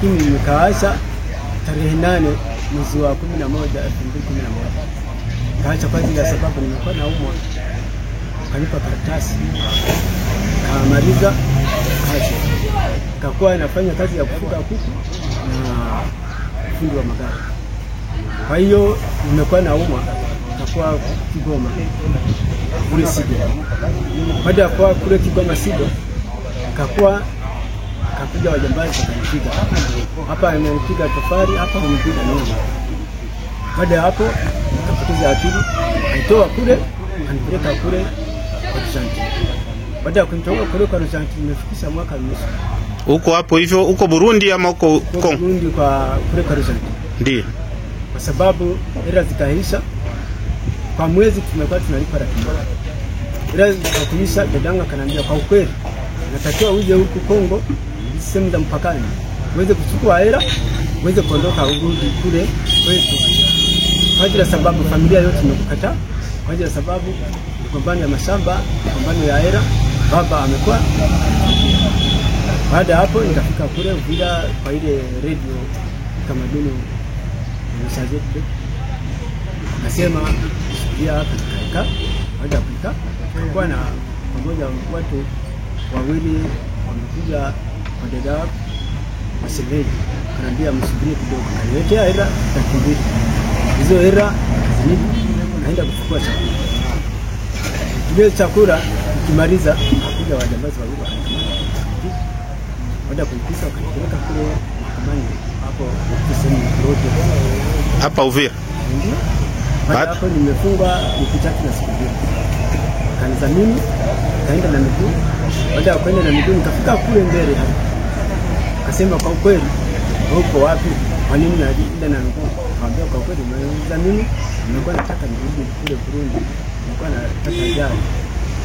lakini nikaacha tarehe 8 mwezi wa 11 2011. Nikaacha kwa ajili ya sababu nilikuwa naumwa. Kanipa karatasi kamaliza kazi, kakuwa nafanya kazi ya kufuga kuku na fundi wa magari. Kwa hiyo nimekuwa naumwa, kakuwa Kigoma kule Sido. Baada ya kuwa kule Kigoma Sido, kakuja wajambazi wakanipiga hapa, amenipiga tofali hapa, amenipiga nyuma. Baada ya hapo nikapoteza akili, nitoa kule kanipeleka kule kwa Argentina. Baada ya kunitoka kule kwa Argentina nimefikisha mwaka mmoja. Huko hapo hivyo huko Burundi ama huko Kongo? Burundi kwa kule kwa Argentina. Ndiyo. Kwa sababu hela zikaisha, kwa mwezi tumekuwa tunalipa laki moja. Hela zikaisha, dadanga kananiambia kwa ukweli natakiwa uje huku Kongo, sehemu za mpakani, uweze kuchukua hela, uweze kuondoka urudi kule kwetu. Kwa ajili ya sababu familia yote imekukataa, kwa ajili ya sababu gombano ya mashamba, gombano ya hela, baba amekuwa. Baada hapo nikafika kule Uvira kwa ile radio Tamaduni mshajetu. Nasema pia katika baada ya kupika kwa na pamoja watu wawili wamekuja kwa dada wa Seveji, kaniambia msubirie kidogo, kaniletea hela takibiri. Hizo hela zinipi, naenda kuchukua chakula. Ile chakula kimaliza kuja wajambazi wawili. Baada kuipisa kanipeleka kule mahakamani hapo kusema road hapa Uvira. Baada hapo nimefungwa wiki tatu na siku mbili. Kanizamini kaenda na miguu. Baada ya kwenda na miguu nikafika kule mbele hapo. Akasema kwa ukweli uko wapi? Kwa nini naenda na miguu? Kaambia kwa ukweli nimezamini, nilikuwa nataka nirudi kule Burundi. Nilikuwa nataka jana.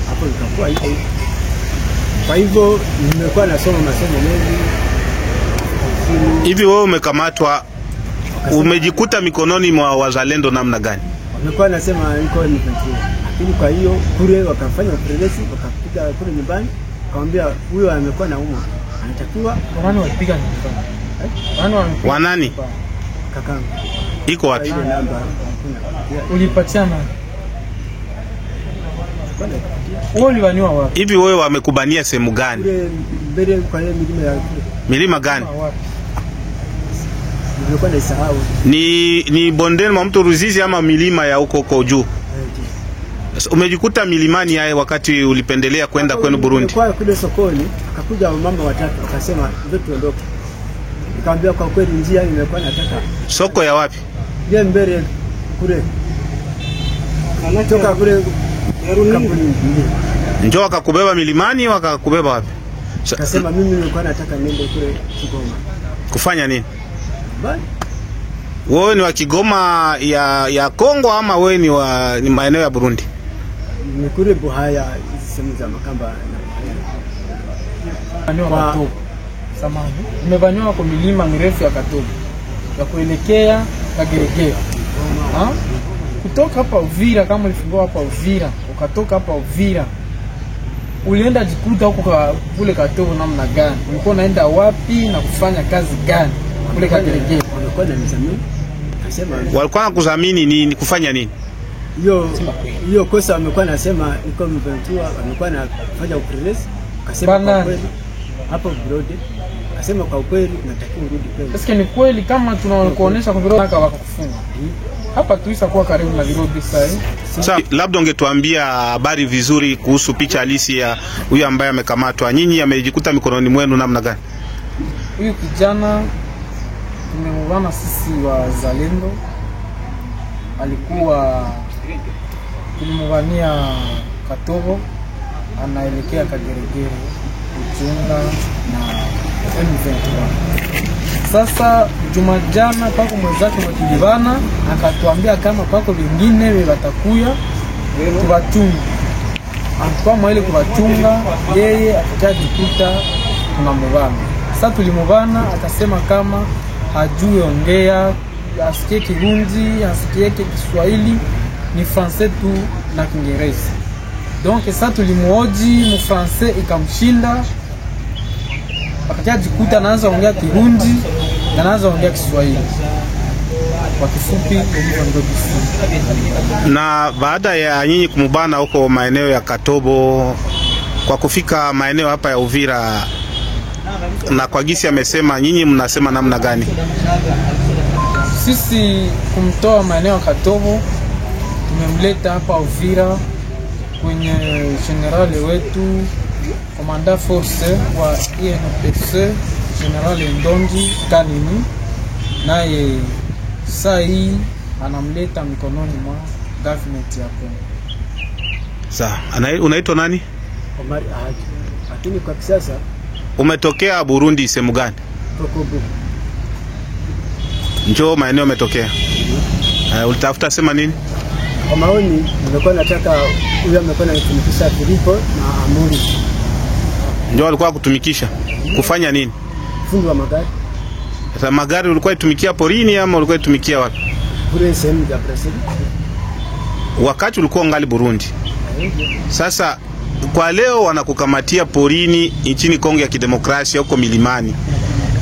Hapo nikakuwa hivyo. Kwa hivyo nimekuwa nasoma masomo mengi. Hivi wewe umekamatwa, umejikuta mikononi mwa wazalendo namna gani? Wamekuwa nasema niko nimefanyiwa. Lakini kwa hiyo kule wakafanya upelelezi, wakapiga kule nyumbani, akamwambia huyo amekuwa naumwa, anatakiwa. Kwa nani walipiga nyumbani? Wanani? Kakangu. Iko wapi? Ulipatiana? Wewe ulivaniwa wapi? Hivi wewe wamekubania sehemu gani? Kule mbele kwa ile milima ya kule. Milima gani? Nilikuwa naisahau. Ni bondeni mwa mto Ruzizi ama milima ya huko juu? Umejikuta milimani haya wakati ulipendelea kwenda kwenu Burundi? Kwa kule sokoni, akakuja mama watatu akasema ndio tuondoke. Nikamwambia kwa kweli njia nimekuwa nataka. Soko ya wapi? Ile mbele kule. Anatoka kule njoo akakubeba milimani, wakakubeba wapi? Akasema mimi nilikuwa nataka niende kule Kigoma. Kufanya nini? Bali wewe ni wa Kigoma ya Kongo ama wewe ni maeneo ya Burundi? Ni kule Buhaya, sehemu za Makamba na Katobo. Samahani. Nimevanywa kwa milima mirefu ya Katobo ya kuelekea Kageregere. Kutoka hapa Uvira, kama ulifungua hapa Uvira, ukatoka hapa Uvira, ulienda jikuta huko kule Katobo namna gani? Ulikuwa unaenda wapi na kufanya kazi gani kule Kageregere? Walikuwa wananizamini. Walikuwa wanakuzamini nini, kufanya nini? Hiyo kosa amekuwa anasema niko mventua, amekuwa anafanya upelelezi. Akasema kwa kweli hapo Burundi, akasema kwa kweli natakiwa urudi kwenu. Sasa ni kweli kama tunakuonesha kwa Burundi wakakufunga. Hapa tuisa kuwa karibu na Burundi sasa. Sasa labda ungetuambia habari vizuri kuhusu picha halisi ya huyu ambaye amekamatwa. Nyinyi amejikuta mikononi mwenu namna gani? Huyu kijana tumemuona sisi wa Zalendo, alikuwa tulimuvania Katobo, anaelekea Kageregere kuchunga na M23. Sasa Jumajana pako mwenzake mtulibana, akatuambia kama pako vingine watakuya tuwachunga. Akwa ile kuwachunga, yeye akajikuta tunamubana. Sasa tulimubana, akasema kama hajui ongea, asikie Kirundi, asikie Kiswahili, ni français tu na Kiingereza. Donc sasa tulimuoji mu français ikamshinda, akajikuta anaanza ongea Kirundi, yanaanza ongea Kiswahili. Kwa kifupi hivyo ndio kifupi. Na baada ya nyinyi kumubana huko maeneo ya Katobo, kwa kufika maeneo hapa ya Uvira, na kwa gisi amesema, nyinyi mnasema namna gani? Sisi kumtoa maeneo ya Katobo tumemleta hapa Uvira kwenye generali wetu komanda force wa INPC General Ndongi Kanini, naye saa hii anamleta mikononi mwa government ya Kongo. Sawa, unaitwa nani? Omar Ahadi. Lakini kwa kisasa umetokea Burundi sehemu gani? Tokobo. Njoo maeneo umetokea. Ulitafuta sema nini? Kwa maoni nilikuwa nataka huyo amekuwa anatumikisha Filipo na Amuri. Njoo alikuwa kutumikisha. Kufanya nini? Fundi wa magari. Sasa magari ulikuwa itumikia porini ama ulikuwa itumikia wapi? Kule sehemu ya Brazil. Wakati ulikuwa ngali Burundi. Sasa kwa leo wanakukamatia porini nchini Kongo ya Kidemokrasia huko milimani.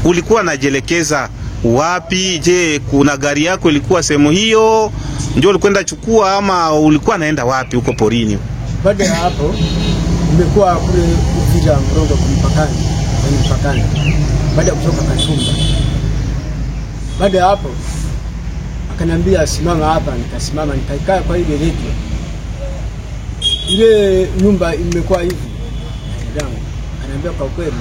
Ulikuwa unajelekeza wapi? Je, kuna gari yako ilikuwa sehemu hiyo ndio ulikwenda chukua ama ulikuwa naenda wapi huko porini? Baada ya hapo nimekuwa kule Uvira Mrongo kumpakani. Baada ya kutoka Kashumba. Baada ya hapo akaniambia simama hapa, nikasimama nikaikaa kwa ile radio. Ile nyumba imekuwa hivi. Akaniambia kwa kweli